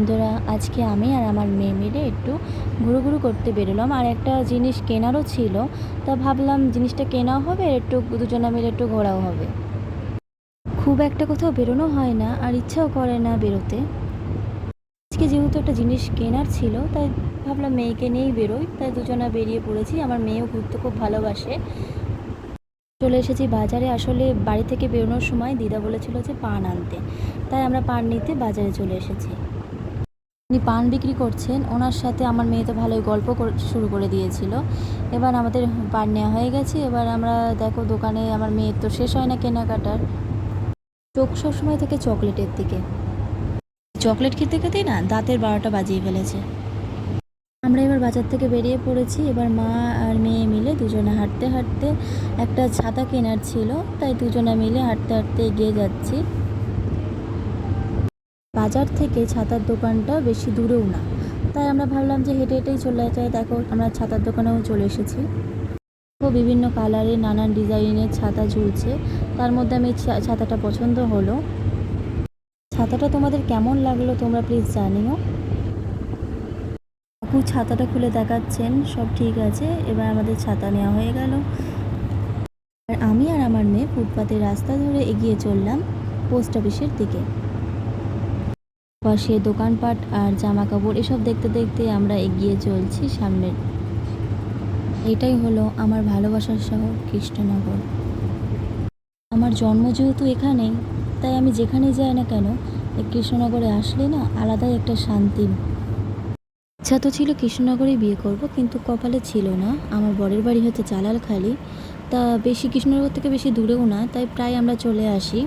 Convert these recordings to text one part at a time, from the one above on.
বন্ধুরা, আজকে আমি আর আমার মেয়ে মিলে একটু ঘুরু করতে বেরোলাম। আর একটা জিনিস কেনারও ছিল, তা ভাবলাম জিনিসটা কেনাও হবে, একটু দুজনা মিলে একটু ঘোরাও হবে। খুব একটা কোথাও বেরোনো হয় না, আর ইচ্ছাও করে না বেরোতে। আজকে যেহেতু একটা জিনিস কেনার ছিল, তাই ভাবলাম মেয়েকে নিয়েই বেরোই, তাই দুজনা বেরিয়ে পড়েছি। আমার মেয়েও ঘুরতে খুব ভালোবাসে। চলে এসেছি বাজারে। আসলে বাড়ি থেকে বেরোনোর সময় দিদা বলেছিল যে পান আনতে, তাই আমরা পান নিতে বাজারে চলে এসেছি। উনি পান বিক্রি করছেন, ওনার সাথে আমার মেয়ে তো ভালোই গল্প শুরু করে দিয়েছিল। এবার আমাদের পান নেওয়া হয়ে গেছে। এবার আমরা দেখো দোকানে আমার মেয়ের তো শেষ হয় না কেনাকাটার। চোখ সবসময় থেকে চকলেটের দিকে। চকলেট খেতে খেতেই না দাঁতের 12টা বাজিয়ে ফেলেছে। আমরা এবার বাজার থেকে বেরিয়ে পড়েছি। এবার মা আর মেয়ে মিলে দুজনে হাঁটতে হাঁটতে, একটা ছাতা কেনার ছিল, তাই দুজনে মিলে হাঁটতে হাঁটতে এগিয়ে যাচ্ছি। বাজার থেকে ছাতার দোকানটা বেশি দূরেও না, তাই আমরা ভাবলাম যে হেঁটে হেঁটেই চলে যাই। দেখো আমরা ছাতার দোকানেও চলে এসেছি। বিভিন্ন কালারের নানান ডিজাইনের ছাতা ঝুলছে, তার মধ্যে আমি ছাতাটা পছন্দ হলো। ছাতাটা তোমাদের কেমন লাগলো তোমরা প্লিজ জানিও। আপু ছাতাটা খুলে দেখাচ্ছেন, সব ঠিক আছে। এবার আমাদের ছাতা নেওয়া হয়ে গেল। আর আমি আর আমার মেয়ে ফুটপাতের রাস্তা ধরে এগিয়ে চললাম পোস্ট অফিসের দিকে। পাশে দোকানপাট আর জামা কাপড় এসব দেখতে দেখতে আমরা এগিয়ে চলছি সামনের। এটাই হলো আমার ভালোবাসার শহর কৃষ্ণনগর। আমার জন্ম যেহেতু এখানেই, তাই আমি যেখানেই যাই না কেন এই কৃষ্ণনগরে আসলে না আলাদাই একটা শান্তি। ইচ্ছা তো ছিল কৃষ্ণনগরেই বিয়ে করব, কিন্তু কপালে ছিল না। আমার বরের বাড়ি হচ্ছে জালালখালি, তা বেশি কৃষ্ণনগর থেকে বেশি দূরেও না, তাই প্রায় আমরা চলে আসি।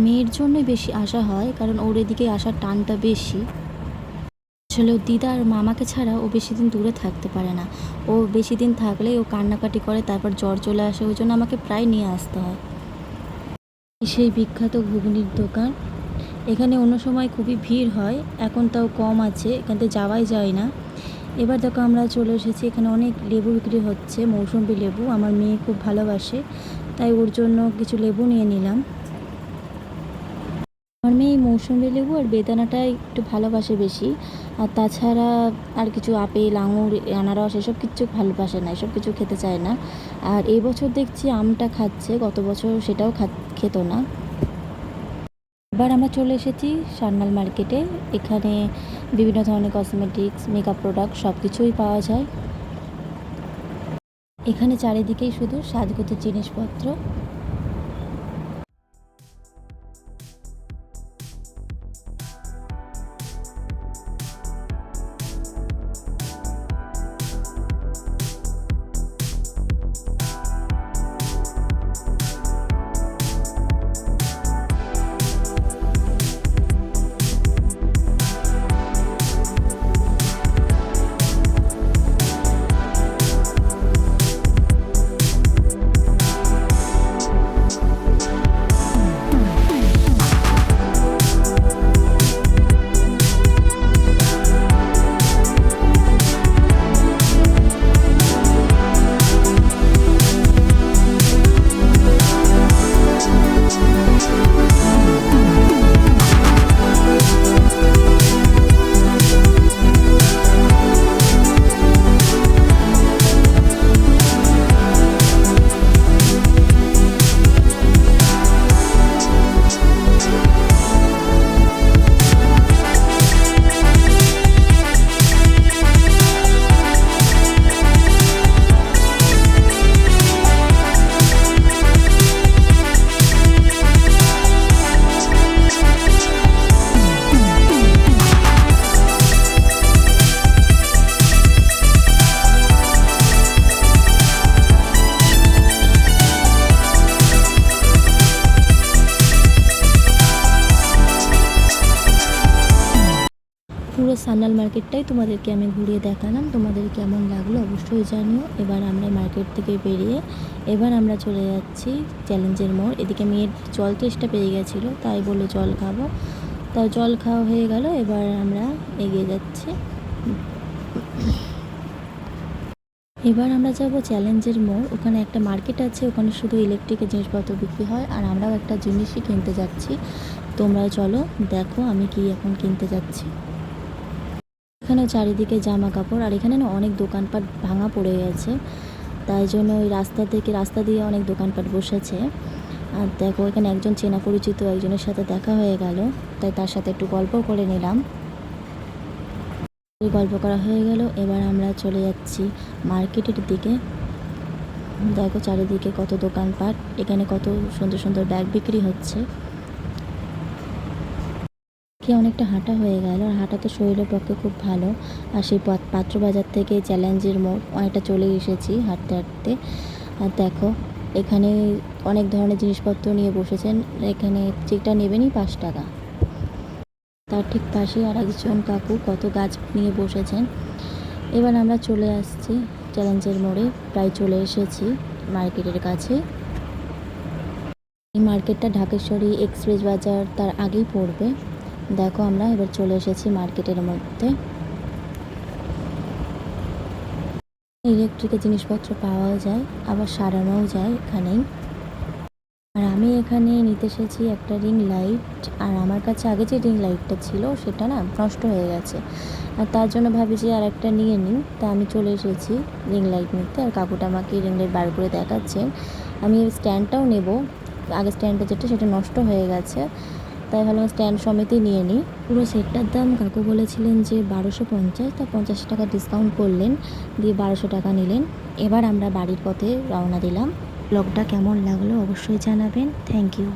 মেয়ের জন্যই বেশি আসা হয়, কারণ ওর এদিকে আসার টানটা বেশি। আসলে ও দিদা আর মামাকে ছাড়া ও বেশি দিন দূরে থাকতে পারে না। ও বেশি দিন থাকলেই ও কান্নাকাটি করে, তারপর জ্বর চলে আসে, ওই জন্য আমাকে প্রায় নিয়ে আসতে হয়। সেই বিখ্যাত ঘুগনির দোকান। এখানে অন্য সময় খুবই ভিড় হয়, এখন তাও কম আছে, এখান থেকে যাওয়াই যায় না। এবার দেখো আমরা চলে এসেছি, এখানে অনেক লেবু বিক্রি হচ্ছে, মৌসুম্বি লেবু। আমার মেয়ে খুব ভালোবাসে, তাই ওর জন্য কিছু লেবু নিয়ে নিলাম। আমার মেয়ে মৌসুম্বি লেবু আর বেদানাটাই একটু ভালোবাসে বেশি। আর তাছাড়া আর কিছু আপেল, আঙুর, আনারস এসব কিছু ভালোবাসে না, এসব কিছু খেতে চায় না। আর এই বছর দেখছি আমটা খাচ্ছে, গত বছর সেটাও খেত না। এবার আমরা চলে এসেছি সান্যাল মার্কেটে। এখানে বিভিন্ন ধরনের কসমেটিক্স, মেকআপ প্রোডাক্ট সব কিছুই পাওয়া যায়। এখানে চারিদিকেই শুধু সাজগোজের জিনিসপত্র। পুরো সান্যাল মার্কেটটাই তোমাদেরকে আমি ঘুরিয়ে দেখালাম। তোমাদের কেমন লাগলো অবশ্যই জানিও। এবার আমরা মার্কেট থেকে বেরিয়ে এবার আমরা চলে যাচ্ছি চ্যালেঞ্জের মোড়। এদিকে মেয়ের জল তেষ্টা পেয়ে গেছিলো, তাই বললো জল খাবো, তাই জল খাওয়া হয়ে গেল। এবার আমরা এগিয়ে যাচ্ছি। এবার আমরা যাব চ্যালেঞ্জের মোড়। ওখানে একটা মার্কেট আছে, ওখানে শুধু ইলেকট্রিকের জিনিসপত্র বিক্রি হয়, আর আমরাও একটা জিনিসই কিনতে যাচ্ছি। তোমরাও চলো, দেখো আমি কি এখন কিনতে যাচ্ছি। এখানে চারিদিকে জামা কাপড়, আর এখানে না অনেক দোকানপাট ভাঙা পড়ে গেছে, তাই জন্য ওই রাস্তা দিয়ে অনেক দোকানপাট বসেছে। আর দেখো এখানে একজন চেনা পরিচিত একজনের সাথে দেখা হয়ে গেল, তাই তার সাথে একটু গল্প করে নিলাম। গল্প করা হয়ে গেল, এবার আমরা চলে যাচ্ছি মার্কেটের দিকে। দেখো চারিদিকে কত দোকানপাট, এখানে কত সুন্দর সুন্দর ব্যাগ বিক্রি হচ্ছে। কি অনেকটা হাঁটা হয়ে গেল, আর হাঁটা তো শরীরের পক্ষে খুব ভালো। আর সেই পাত্র বাজার থেকে চ্যালেঞ্জের মোড় অনেকটা চলে এসেছি হাঁটতে হাঁটতে। আর দেখো এখানে অনেক ধরনের জিনিসপত্র নিয়ে বসেছেন, এখানে যেটা নেবেনই 5 টাকা। তার ঠিক পাশে আর একজন কাকু কত গাছ নিয়ে বসেছেন। এবার আমরা চলে আসছি চ্যালেঞ্জের মোড়ে, প্রায় চলে এসেছি মার্কেটের কাছে। এই মার্কেটটা ঢাকেশ্বরী এক্সপ্রেস বাজার তার আগেই পড়বে। দেখো আমরা এবার চলে এসেছি মার্কেটের মধ্যে। ইলেকট্রিকের জিনিসপত্র পাওয়াও যায়, আবার সারানোও যায় এখানেই। আর আমি এখানে নিতে এসেছি একটা রিং লাইট। আর আমার কাছে আগে যে রিং লাইটটা ছিল সেটা না নষ্ট হয়ে গেছে, আর তার জন্য ভাবি যে আর একটা নিয়ে নিই। তা আমি চলে এসেছি রিং লাইট নিতে, আর কাকুটা আমাকে রিং লাইট বার করে দেখাচ্ছেন। আমি স্ট্যান্ডটাও নেব, আগে স্ট্যান্ডটা যেটা সেটা নষ্ট হয়ে গেছে, তাই ভাবলাম স্ট্যান্ড সমেতই নিয়ে নিই। পুরো সেটটার দাম কাকু বলেছিলেন যে 1250, তা 50 টাকা ডিসকাউন্ট করলেন, দিয়ে 1200 টাকা নিলেন। এবার আমরা বাড়ির পথে রওনা দিলাম। ব্লগটা কেমন লাগলো অবশ্যই জানাবেন। Thank you.